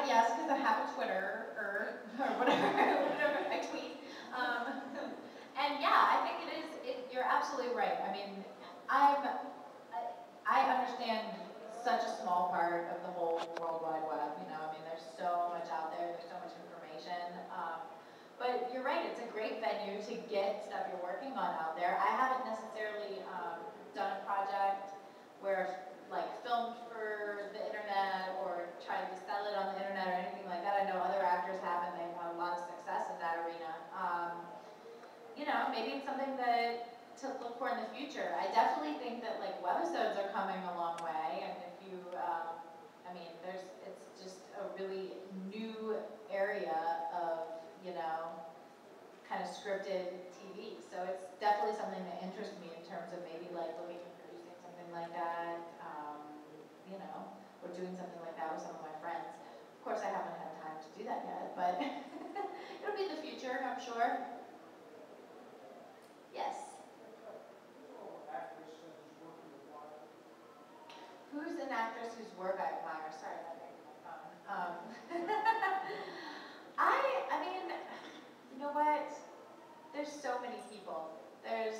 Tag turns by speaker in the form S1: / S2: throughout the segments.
S1: yes, because I have a Twitter or whatever, whatever I tweet. And yeah, I think you're absolutely right. I mean, I understand such a small part of the whole World Wide Web. You know, I mean, there's so much out there. There's so much information. But you're right. It's a great venue to get stuff you're working on out there. I haven't necessarily done a project where like filmed for the internet or tried to sell it on the internet or anything like that. I know other actors have, and they've had a lot of success in that arena. You know, maybe it's something to look for in the future. I definitely think that like webisodes are coming a long way, and if you, I mean, it's just a really new area of, you know, kind of scripted TV. So it's definitely something that interests me in terms of maybe like looking and producing something like that, you know, or doing something like that with some of my friends. Of course, I haven't had time to do that yet, but it'll be the future, I'm sure. Yes. Who's an actress whose work I admire? Sorry, I'm getting my phone. I mean, you know what? There's so many people. I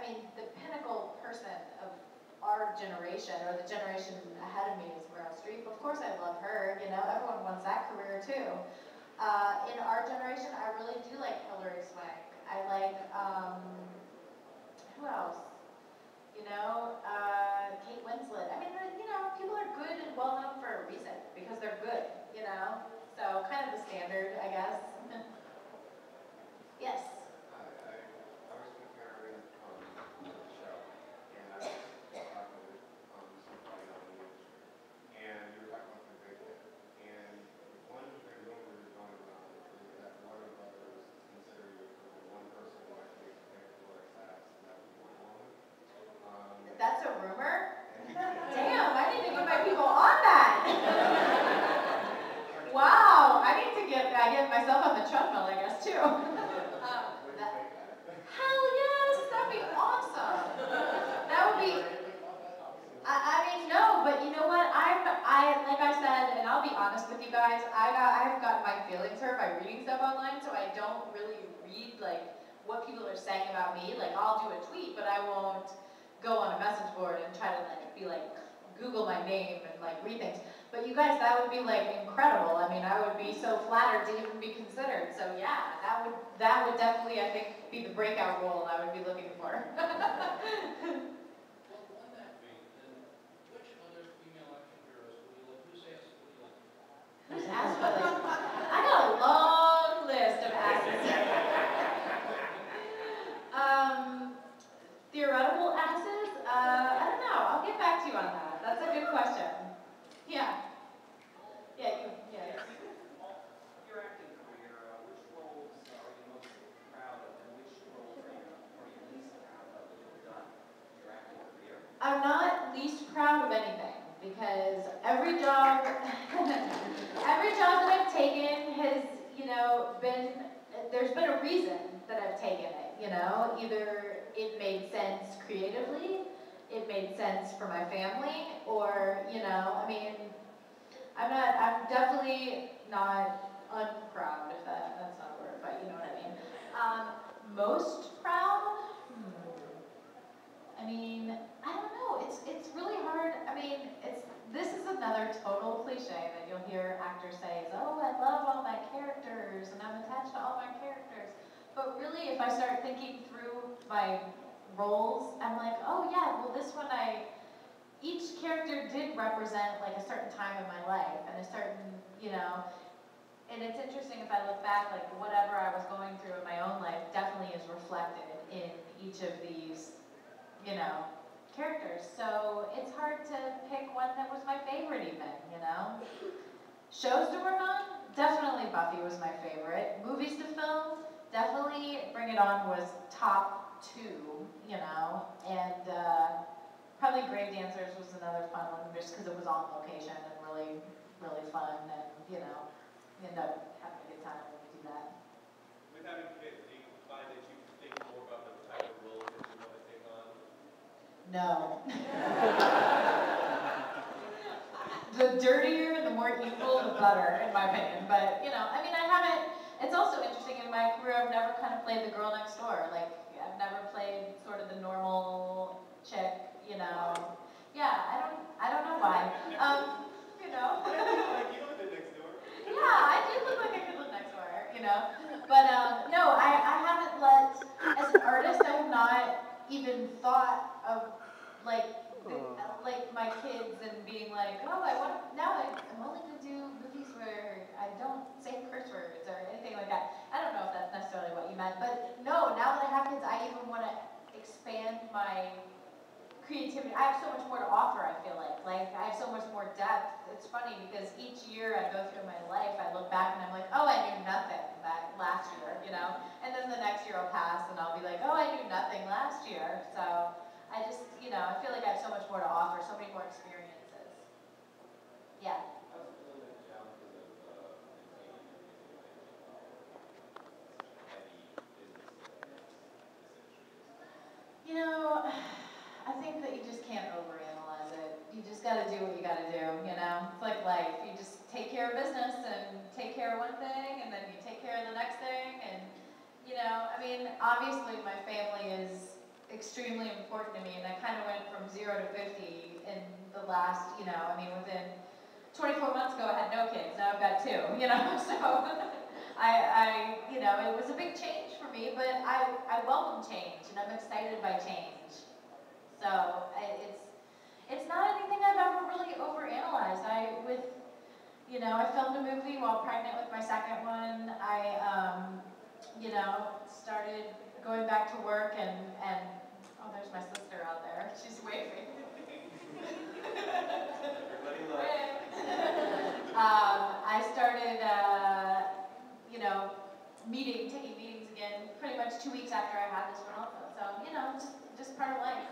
S1: mean, the pinnacle person of our generation, or the generation ahead of me, is Meryl Streep. Of course, I love her. You know, everyone wants that career too. In our generation, I really do like Hilary Swank. I like, who else? You know, Kate Winslet. I mean, you know, people are good and well known for a reason, because they're good, you know? So, kind of the standard, I guess. Yes?
S2: I was comparing the show, and I was talking with somebody on the industry, and you were talking about the big hit. And one rumor is going around is that Warner Brothers consider you the one person who actually picked Laura Sass, and that was Wonder Woman.
S1: That's a rumor? Damn, I need to get my people on that. Wow, I need to get myself on the treadmill, I guess, too. Hell yes, that'd be awesome. That would be. I mean, no, but you know what? Like I said, and I'll be honest with you guys, I've gotten my feelings hurt by reading stuff online, so I don't really read like what people are saying about me. Like, I'll do a tweet, but I won't go on a message board and try to Google my name and like read things. But you guys, that would be like incredible. I mean, I would be so flattered to even be considered. So yeah, that would definitely, I think, be the breakout role I would be looking for.
S3: Well, on that vein, then, which other female action heroes would you like? Whose ass would you like?
S1: Whose ass would I like? I got a long list of asses. Theoretical asses? I don't know. I'll get back to you on that. That's a good question. Yeah. Yeah,
S4: Your acting career, which roles are you most proud of, and which roles are you least proud of that you've done in your acting career?
S1: I'm not least proud of anything, because every job that I've taken has, you know, there's been a reason that I've taken it, you know? Either it made sense creatively, it made sense for my family, or, you know, I mean, I'm definitely not unproud, if that's not a word, but you know what I mean. Most proud? I mean, I don't know, it's really hard. I mean, this is another total cliche that you'll hear actors say, oh, I love all my characters, and I'm attached to all my characters. But really, if I start thinking through my roles, I'm like, oh yeah, well this one each character did represent like a certain time in my life, and a certain, you know, and it's interesting if I look back, like whatever I was going through in my own life definitely is reflected in each of these, you know, characters. So it's hard to pick one that was my favorite even, you know. Shows to work on? Definitely Buffy was my favorite. Movies to film? Definitely Bring It On was top 2, you know, and probably Grave Dancers was another fun one, just because it was on location and really, really fun, and, you know, you end up having a good time when you do that.
S5: With having kids, do you find that you think more about the type of roles that you want to take on?
S1: No. the dirtier and the more evil, the better, in my opinion. But, you know, I mean, I haven't, it's also interesting in my career, I've never kind of played the girl next door. Like, I've never played sort of the normal chick, you know. Yeah, I don't know why. You know.
S5: Like you live next door.
S1: Yeah, I do look like I could live next door, you know. But no, I haven't let, as an artist, I have not even thought of like my kids and being like, oh, I'm only gonna do movies where I don't say curse words or anything like that. I don't know if that's necessarily what you meant, but no, now that I have kids, I even want to expand my creativity. I have so much more to offer, I feel like. Like, I have so much more depth. It's funny because each year I go through my life, I look back and I'm like, oh, I knew nothing that last year, you know? And then the next year will pass and I'll be like, oh, I knew nothing last year. So I just, you know, I feel like I have so much more to offer, so many more experiences. Yeah.
S5: How's it feeling at challenges of maintaining your heavy business this industry?
S1: You know, I think that you just can't overanalyze it. You just got to do what you got to do, you know? It's like life. You just take care of business and take care of one thing and then you take care of the next thing. And, you know, I mean, obviously my family is extremely important to me and I kind of went from 0 to 50 in the last, you know, I mean, within 24 months ago I had no kids. Now I've got 2, you know? So you know, it was a big change for me, but I welcome change and I'm excited by change. So it's not anything I've ever really overanalyzed. You know, I filmed a movie while pregnant with my second one. You know, started going back to work and oh, there's my sister out there. She's waving.
S5: Everybody loves.
S1: I started, you know, taking meetings again, pretty much 2 weeks after I had this one also. So, you know, just part of life.